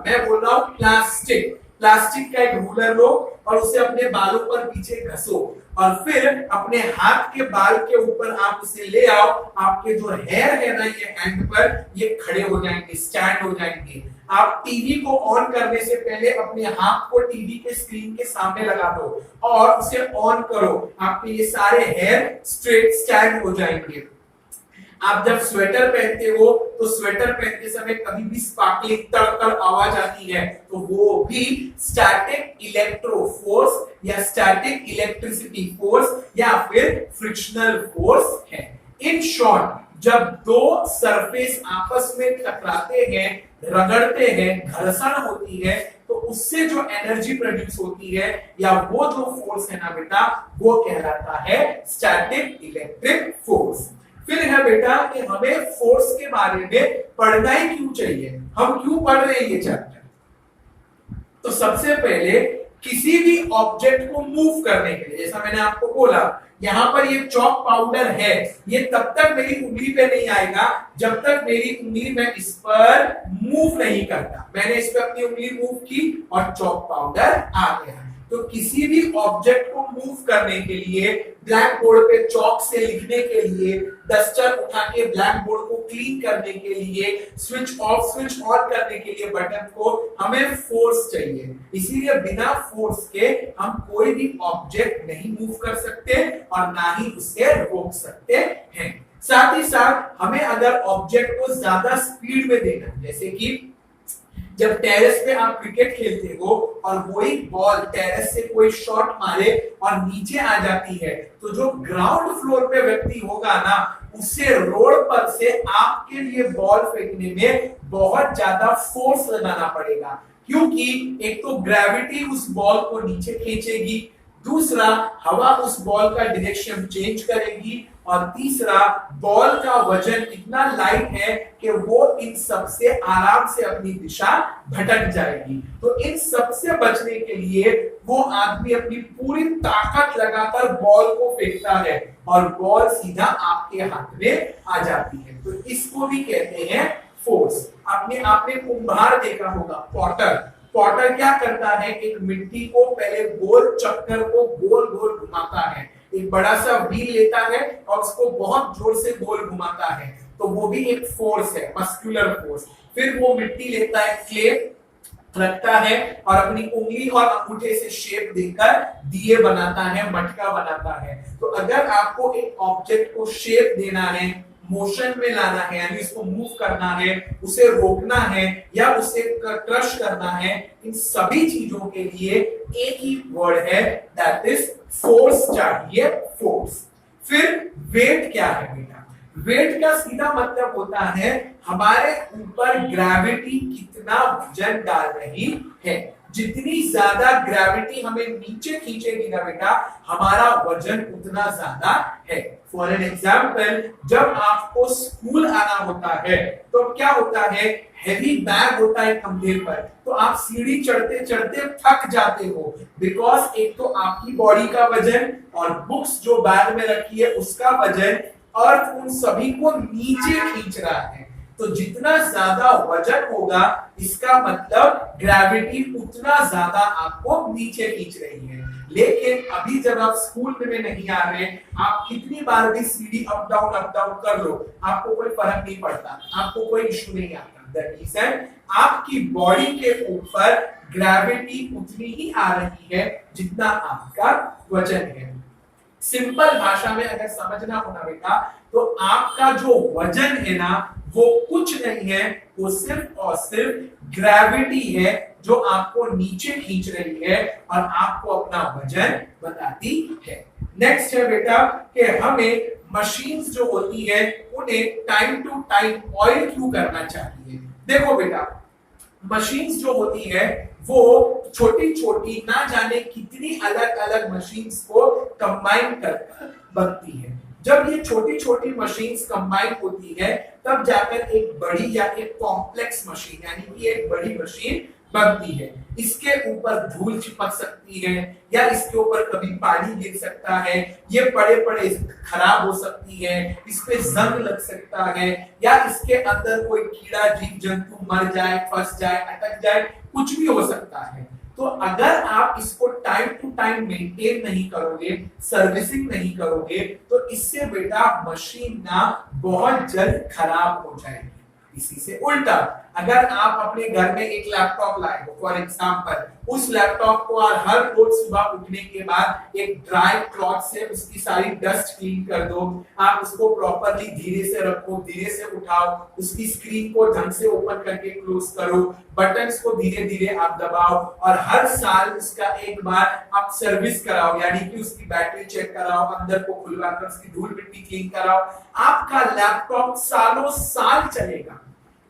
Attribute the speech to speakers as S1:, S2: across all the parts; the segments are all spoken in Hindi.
S1: मैं बोल रहा हूं प्लास्टिक। प्लास्टिक का एक रूलर लो और उसे अपने बालों पर पीछे घसो और फिर अपने हाथ के बाल के ऊपर आप उसे ले आओ। आपके जो हेयर है ना ये हैंड पर, ये खड़े हो जाएंगे, स्टैंड हो जाएंगे। आप टीवी को ऑन करने से पहले अपने हाथ को टीवी के स्क्रीन के सामने लगा दो और उसे ऑन करो। आपके ये सारे हेयर स्ट्रेट स्टैंड हो जाएंगे। आप जब स्वेटर पहनते हो तो स्वेटर पहनते समय कभी भी स्पार्कलिंग तड़ आवाज आती है तो वो भी स्टैटिक इलेक्ट्रो फोर्स या स्टैटिक इलेक्ट्रिसिटी फोर्स या फिर फ्रिक्शनल फोर्स है। इन शॉर्ट, जब दो सरफेस आपस में टकराते हैं, रगड़ते हैं, घर्षण होती है तो उससे जो एनर्जी प्रोड्यूस होती है या वो जो फोर्स है ना बेटा, वो कहलाता है स्टैटिक इलेक्ट्रिक फोर्स। फिर है बेटा कि हमें फोर्स के बारे में पढ़ना ही क्यों चाहिए, हम क्यों पढ़ रहे हैं ये चैप्टर। तो सबसे पहले किसी भी ऑब्जेक्ट को मूव करने के लिए, जैसा मैंने आपको बोला यहां पर ये चॉक पाउडर है, ये तब तक मेरी उंगली पे नहीं आएगा जब तक मेरी उंगली मैं इस पर मूव नहीं करता। मैंने इस पर अपनी उंगली मूव की और चॉक पाउडर आ गया। तो किसी भी ऑब्जेक्ट को मूव करने के लिए, ब्लैक बोर्ड पे चॉक से लिखने के लिए, डस्टर उठा के ब्लैक बोर्ड को क्लीन करने के लिए, स्विच ऑफ स्विच ऑन करने के लिए बटन को, हमें फोर्स चाहिए। इसीलिए बिना फोर्स के हम कोई भी ऑब्जेक्ट नहीं मूव कर सकते और ना ही उसे रोक सकते हैं। साथ ही साथ हमें अगर ऑब्जेक्ट को ज्यादा स्पीड में देना, जैसे कि जब टेरेस पे आप क्रिकेट खेलते हो और वही बॉल टेरेस से कोई शॉट मारे और नीचे आ जाती है तो जो ग्राउंड फ्लोर पे व्यक्ति होगा ना, उसे रोड पर से आपके लिए बॉल फेंकने में बहुत ज्यादा फोर्स लगाना पड़ेगा, क्योंकि एक तो ग्रेविटी उस बॉल को नीचे खींचेगी, दूसरा हवा उस बॉल का डायरेक्शन चेंज करेगी और तीसरा बॉल का वजन इतना लाइट है कि वो इन सब से आराम से अपनी दिशा भटक जाएगी। तो इन सब से बचने के लिए वो आदमी अपनी पूरी ताकत लगाकर बॉल को फेंकता है और बॉल सीधा आपके हाथ में आ जाती है। तो इसको भी कहते हैं फोर्स। आपने कुम्हार देखा होगा, पॉटर क्या करता है, एक मिट्टी को पहले गोल चक्कर को गोल गोल घुमाता है, एक बड़ा सा व्हील लेता है और उसको बहुत जोर से गोल घुमाता है, तो वो भी एक फोर्स है, मस्कुलर फोर्स। फिर वो मिट्टी लेता है, क्ले रखता है और अपनी उंगली और अंगूठे से शेप देकर दिए बनाता है, मटका बनाता है। तो अगर आपको एक ऑब्जेक्ट को शेप देना है, मोशन में लाना है, यानी इसको मूव करना है, उसे रोकना है या उसे क्रश करना है, इन सभी चीजों के लिए एक ही वर्ड है, दैट इज फोर्स चाहिए, फोर्स। फिर वेट क्या है बेटा? वेट का सीधा मतलब होता है हमारे ऊपर ग्रेविटी कितना वजन डाल रही है। जितनी ज्यादा ग्रेविटी हमें नीचे खींचेगी ना बेटा, हमारा वजन उतना ज्यादा है। फॉर एन एग्जाम्पल, जब आपको स्कूल आना होता है तो क्या होता है, हेवी बैग होता है कंधे पर, तो आप सीढ़ी चढ़ते चढ़ते थक जाते हो, बिकॉज एक तो आपकी बॉडी का वजन और बुक्स जो बैग में रखी है उसका वजन और उन सभी को नीचे खींच रहा है। तो जितना ज्यादा वजन होगा इसका मतलब ग्रेविटी उतना ज्यादा आपको नीचे खींच रही है। लेकिन अभी जब आप स्कूल में नहीं आ रहे, आप कितनी बार भी सीढ़ी अप डाउन कर लो, आपको कोई फर्क नहीं पड़ता, आपको कोई इश्यू नहीं आता। दैट रीजन आपकी बॉडी के ऊपर ग्रेविटी उतनी ही आ रही है जितना आपका वजन है। सिंपल भाषा में अगर समझना हो ना बेटा, तो आपका जो वजन है ना वो कुछ नहीं है, वो सिर्फ और सिर्फ ग्रेविटी है जो आपको नीचे खींच रही है और आपको अपना वजन बताती है। नेक्स्ट है बेटा कि हमें मशीन्स जो होती है उन्हें टाइम टू टाइम ऑयल क्यों करना चाहिए। देखो बेटा, मशीन्स जो होती है वो छोटी छोटी ना जाने कितनी अलग अलग मशीन्स को कंबाइन कर बनती है। जब ये छोटी छोटी मशीन्स कंबाइन होती है तब जाकर एक बड़ी या एक कॉम्प्लेक्स मशीन यानी कि एक बड़ी मशीन बनती है। इसके ऊपर धूल चिपक सकती है या इसके ऊपर कभी पानी गिर सकता है, ये पड़े पड़े खराब हो सकती है, इस पे जंग लग सकता है या इसके अंदर कोई कीड़ा जीव जंतु मर जाए, फंस जाए, अटक जाए, कुछ भी हो सकता है। तो अगर आप इसको टाइम टू टाइम मेंटेन नहीं करोगे, सर्विसिंग नहीं करोगे, तो इससे बेटा मशीन ना बहुत जल्द खराब हो जाएगी। इसी से उल्टा अगर आप अपने घर में एक लैपटॉप लाए हो फॉर एग्जांपल, उस लैपटॉप को हर रोज सुबह उठने के बाद एक ड्राई क्लॉथ से उसकी सारी डस्ट क्लीन कर दो, आप उसको प्रॉपर्ली धीरे से रखो, धीरे से उठाओ, उसकी स्क्रीन को ढंग से ओपन करके क्लोज करो, बटन्स को धीरे धीरे आप दबाओ और हर साल उसका एक बार आप सर्विस कराओ, यानी कि उसकी बैटरी चेक कराओ, अंदर को खुलवाकर उसकी धूल मिट्टी क्लीन कराओ, आपका लैपटॉप सालों साल चलेगा।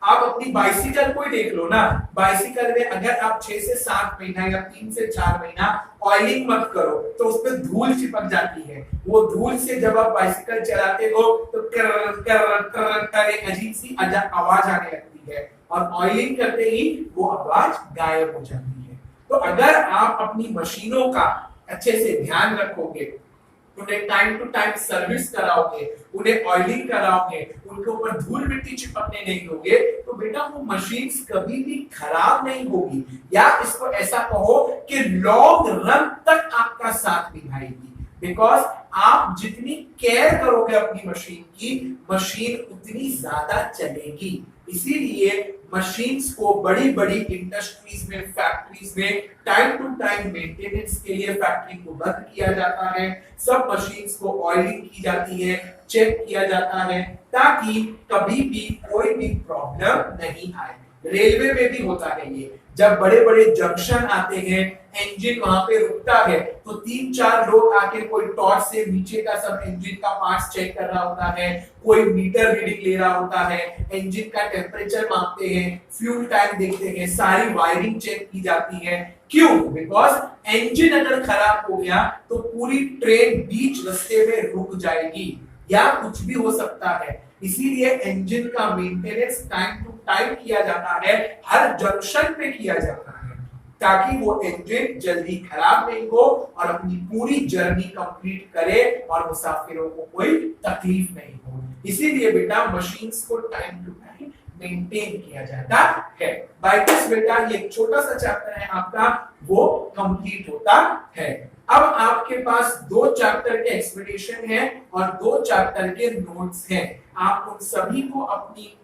S1: आप अपनी बाइसिकल को ही देख लो ना, बाइसिकल में अगर आप 6 से 7 महीना या 3 से 4 महीना ऑयलिंग मत करो तो उसपे धूल चिपक जाती है। वो धूल से जब आप बाइसिकल चलाते हो तो कर कर कर कर एक अजीब सी आवाज आने लगती है और ऑयलिंग करते ही वो आवाज गायब हो जाती है। तो अगर आप अपनी मशीनों का अच्छे से ध्यान रखोगे, उन्हें टाइम टू टाइम सर्विस कराओगे, उन्हें ऑयलिंग कराओगे, उनके ऊपर धूल मिट्टी चिपकने नहीं दोगे, तो बेटा वो मशीन्स कभी भी खराब नहीं होगी, या इसको ऐसा कहो कि लॉन्ग रन तक आपका साथ निभाएगी। बिकॉज आप जितनी केयर करोगे अपनी मशीन की, मशीन उतनी ज्यादा चलेगी। इसीलिए मशीन्स को बड़ी बड़ी इंडस्ट्रीज में, फैक्ट्रीज में टाइम टू टाइम मेंटेनेंस के लिए फैक्ट्री को बंद किया जाता है, सब मशीन्स को ऑयलिंग की जाती है, चेक किया जाता है, ताकि कभी भी कोई भी प्रॉब्लम नहीं आए। रेलवे में भी होता है ये, जब बड़े बड़े जंक्शन आते हैं, इंजन वहां पे रुकता है, तो 3-4 लोग आके कोई टॉर्च से नीचे का सब इंजन का पार्ट्स चेक कर रहा होता है, कोई मीटर रीडिंग ले रहा होता है, इंजन का टेम्परेचर मापते हैं, फ्यूल टैंक देखते हैं, सारी वायरिंग चेक की जाती है। क्यों? बिकॉज इंजन अगर खराब हो गया तो पूरी ट्रेन बीच रास्ते में रुक जाएगी या कुछ भी हो सकता है। इसीलिए इंजन का मेंटेनेंस टाइम टू टाइम किया जाता है, हर जंक्शन पे किया जाता है, ताकि वो इंजन जल्दी खराब नहीं हो और अपनी पूरी जर्नी कंप्लीट करे और मुसाफिरों को कोई तकलीफ नहीं हो। इसीलिए बेटा मशीन्स को टाइम टू टाइम मेंटेन किया जाता है। बाय दिस बेटा ये छोटा सा चैप्टर है आपका, वो कंप्लीट होता है। अब आपके पास 2 चैप्टर के एक्सप्लेनेशन है और 2 चैप्टर के नोट्स हैं। आप उन सभी को अपनी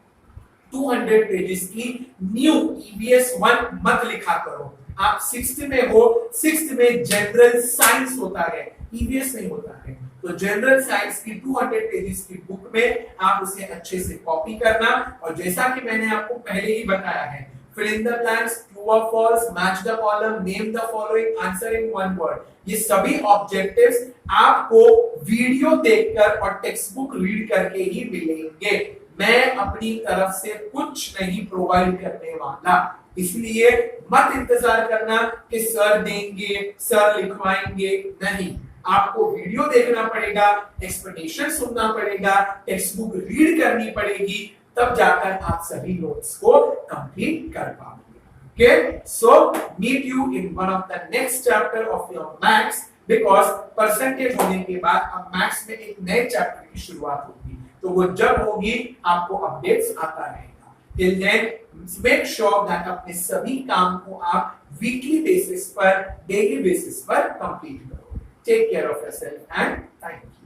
S1: 200 पेजेस की न्यू EVS 1 मत लिखा करो। आप 6th में हो, 6th में जनरल साइंस होता है, EVS नहीं होता है। तो जनरल साइंस की 200 पेजेस की बुक में आप उसे अच्छे से कॉपी करना, और जैसा कि मैंने आपको पहले ही बताया है, fill in the blanks, true or false, match the column, name the following, answer in one word, ये सभी ऑब्जेक्टिव्स आपको वीडियो देखकर और टेक्स्ट बुक रीड करके ही मिलेंगे। मैं अपनी तरफ से कुछ नहीं प्रोवाइड करने वाला, इसलिए मत इंतजार करना कि सर देंगे, सर लिखवाएंगे, नहीं। आपको वीडियो देखना पड़ेगा, एक्सप्लेनेशन सुनना पड़ेगा, टेक्स्ट बुक रीड करनी पड़ेगी, तब जाकर आप सभी नोट्स को कंप्लीट कर पाओगे। Okay, so meet you in one of the next chapter of your maths, because percentage होने के बाद अब मैथ्स में एक नए चैप्टर की शुरुआत होगी, तो वो जब होगी आपको अपडेट्स आता रहेगा। Till then, make sure that अपने सभी काम को आप वीकली बेसिस पर, डेली बेसिस पर कंप्लीट करो। Take care of yourself and thank you.